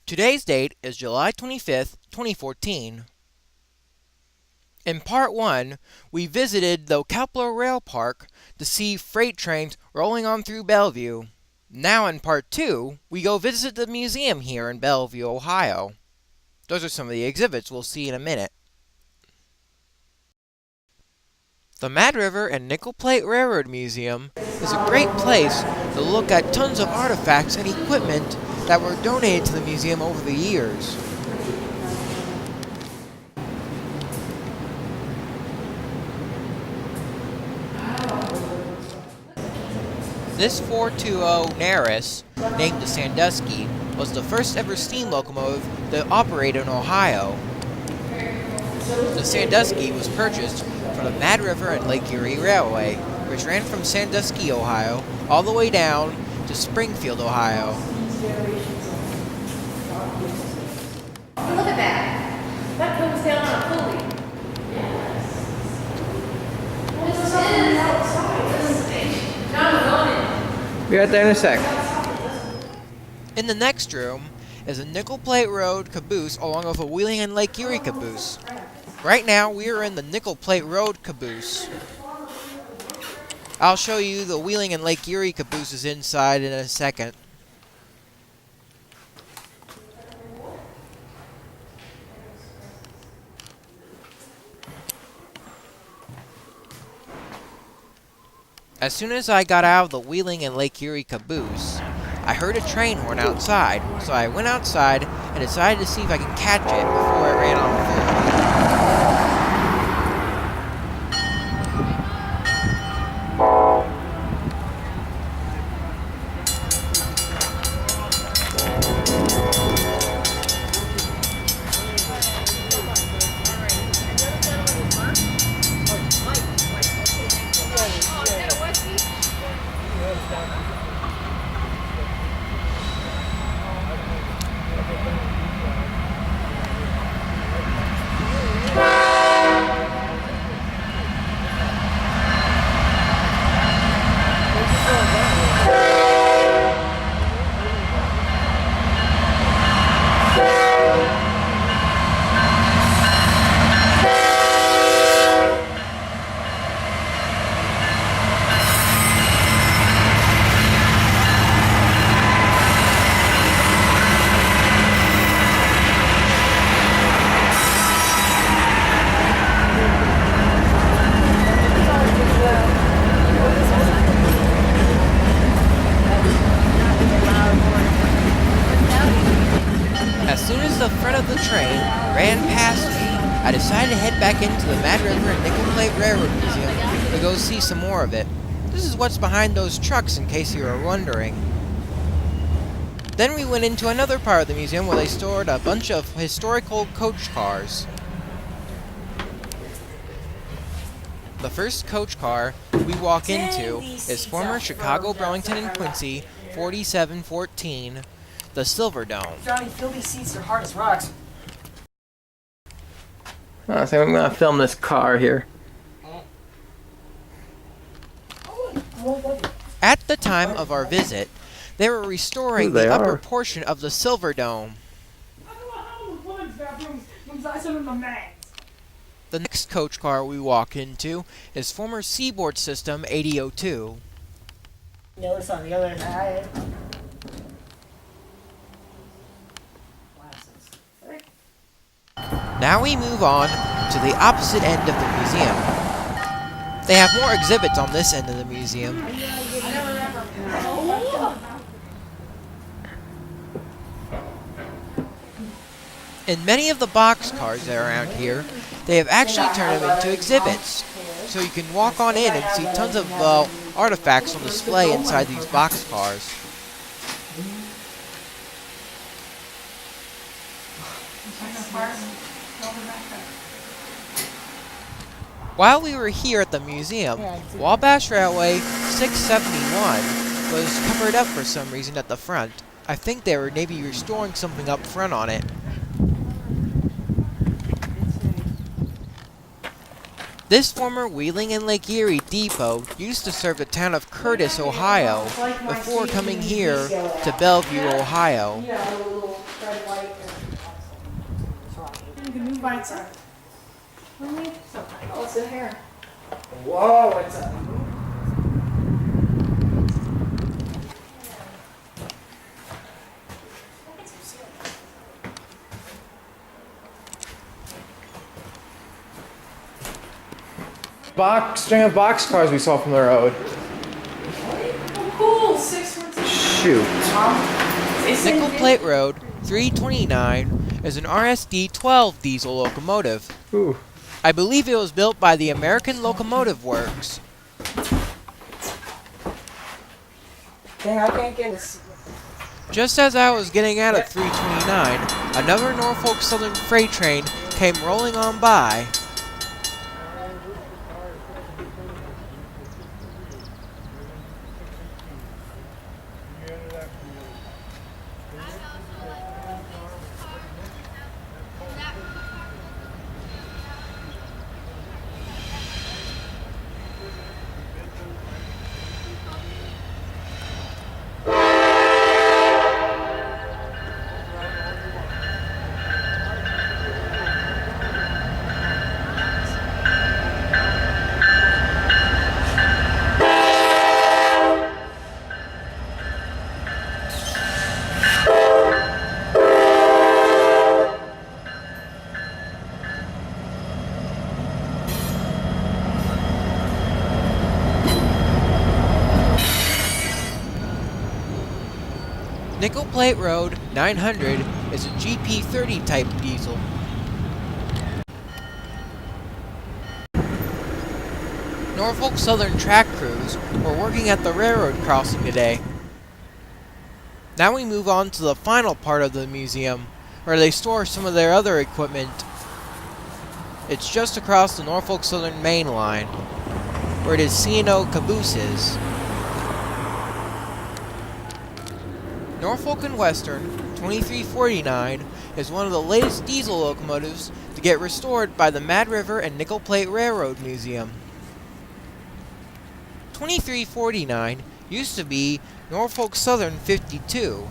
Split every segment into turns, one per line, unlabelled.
Today's date is July 25th, 2014. In Part 1, we visited the Kepler Rail Park to see freight trains rolling on through Bellevue. Now in Part 2, we go visit the museum here in Bellevue, Ohio. Those are some of the exhibits we'll see in a minute. The Mad River and Nickel Plate Railroad Museum is a great place to look at tons of artifacts and equipment that were donated to the museum over the years. This 420 Naris, named the Sandusky, was the first ever steam locomotive to operate in Ohio. The Sandusky was purchased from the Mad River and Lake Erie Railway, which ran from Sandusky, Ohio, all the way down to Springfield, Ohio.
Look at that. That comes down on a pulley. Yes. This is outside. This is the station.
Be right there in a sec. In the next room is a Nickel Plate Road caboose along with a Wheeling and Lake Erie caboose. Right now we are in the Nickel Plate Road caboose. I'll show you the Wheeling and Lake Erie cabooses inside in a second. As soon as I got out of the Wheeling and Lake Erie caboose, I heard a train horn outside, so I went outside and decided to see if I could catch it before it ran off the road. As soon as the front of the train ran past me, I decided to head back into the Mad River and Nickel Plate Railroad Museum to go see some more of it. This is what's behind those trucks, in case you were wondering. Then we went into another part of the museum where they stored a bunch of historical coach cars. The first coach car we walk into is former Chicago, Burlington, and Quincy 4714, the Silver Dome.
Johnny, fill these seats, they're hard as rocks.
Oh, so I'm going to film this car here. At the time of our visit, they were restoring the upper portion of the Silver Dome. The next coach car we walk into is former Seaboard System 8002.
Notice on the other side.
Now we move on to the opposite end of the museum. They have more exhibits on this end of the museum. In many of the boxcars that are around here, they have actually turned them into exhibits. So you can walk on in and see tons of artifacts on display inside these boxcars. While we were here at the museum, Wabash Railway 671 was covered up for some reason at the front. I think they were maybe restoring something up front on it. This former Wheeling and Lake Erie depot used to serve the town of Curtis, Ohio, before coming here to Bellevue, Ohio.
can move by itself.
Really?
Sometimes.
Oh, it's the hair.
Whoa, it's a...
String of boxcars we saw from the road.
Oh, cool. 612.
Shoot.
Nickel Plate Road 329 is an RSD-12 diesel locomotive.
Ooh.
I believe it was built by the American Locomotive Works.
Dang, I can't get this.
Just as I was getting out of 329, another Norfolk Southern freight train came rolling on by. Nickel Plate Road 900 is a GP30 type diesel. Norfolk Southern track crews were working at the railroad crossing today. Now we move on to the final part of the museum, where they store some of their other equipment. It's just across the Norfolk Southern main line, where it is C&O Cabooses. Norfolk and Western 2349 is one of the latest diesel locomotives to get restored by the Mad River and Nickel Plate Railroad Museum. 2349 used to be Norfolk Southern 52.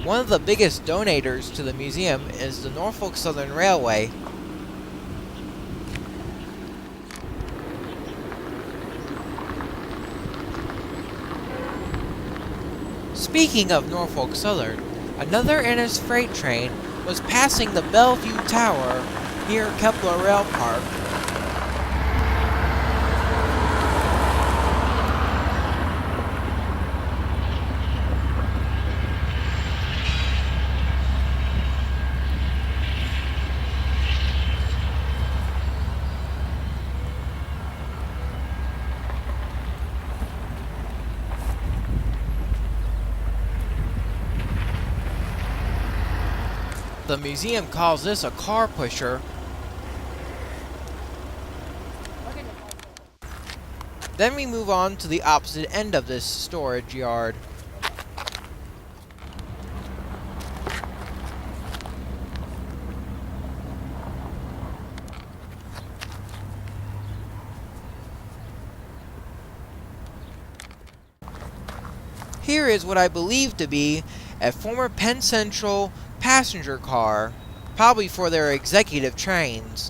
One of the biggest donators to the museum is the Norfolk Southern Railway. Speaking of Norfolk Southern, another Ennis freight train was passing the Bellevue Tower near Kepler Rail Park. The museum calls this a car pusher. Then we move on to the opposite end of this storage yard. Here is what I believe to be a former Penn Central passenger car, probably for their executive trains.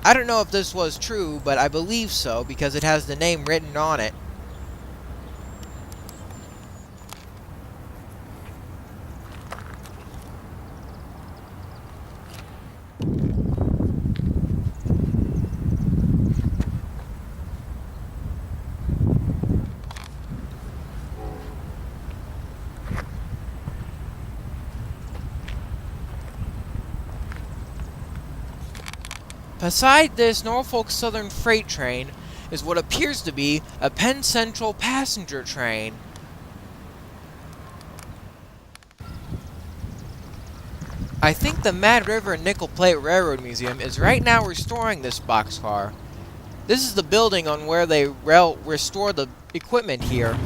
I don't know if this was true, but I believe so because it has the name written on it. Beside this Norfolk Southern freight train is what appears to be a Penn Central passenger train. I think the Mad River and Nickel Plate Railroad Museum is right now restoring this boxcar. This is the building on where they restore the equipment here.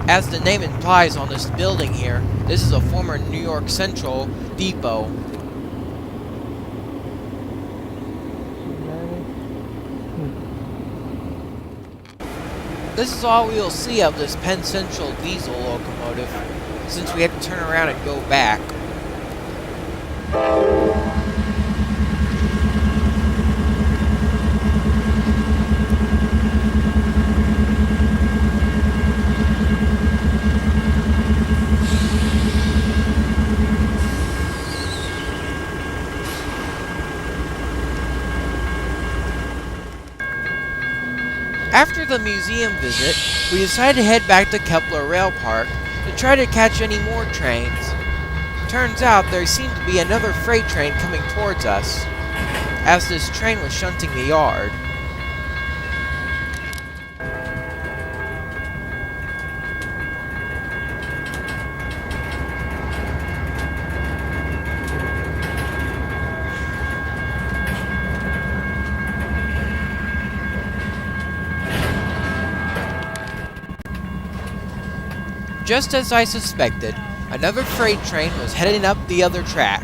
As the name implies on this building here, this is a former New York Central depot. This is all we will see of this Penn Central diesel locomotive, since we had to turn around and go back. After the museum visit, we decided to head back to Kepler Rail Park to try to catch any more trains. Turns out there seemed to be another freight train coming towards us, as this train was shunting the yard. Just as I suspected, another freight train was heading up the other track.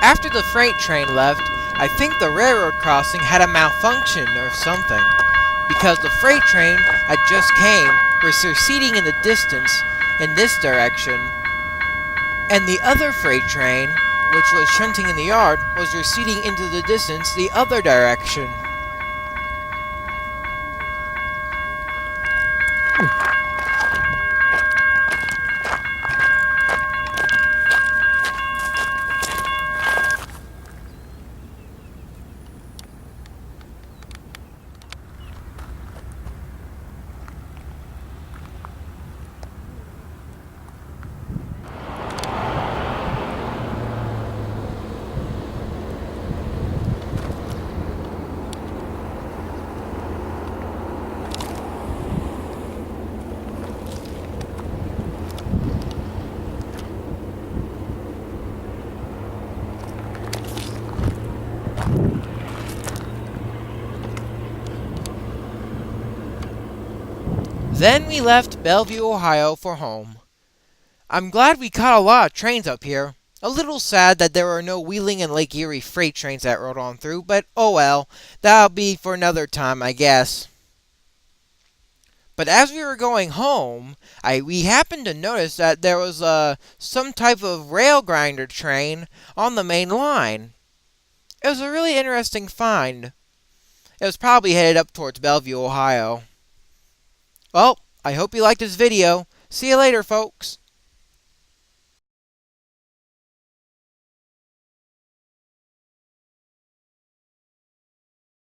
After the freight train left, I think the railroad crossing had a malfunction or something, because the freight train had just came, was receding in the distance in this direction, and the other freight train, which was shunting in the yard, was receding into the distance the other direction. Then we left Bellveue, Ohio for home. I'm glad we caught a lot of trains up here. A little sad that there were no Wheeling and Lake Erie freight trains that rode on through, but oh well, that'll be for another time, I guess. But as we were going home, we happened to notice that there was some type of rail grinder train on the main line. It was a really interesting find. It was probably headed up towards Bellevue, Ohio. Well, I hope you liked this video. See you later, folks.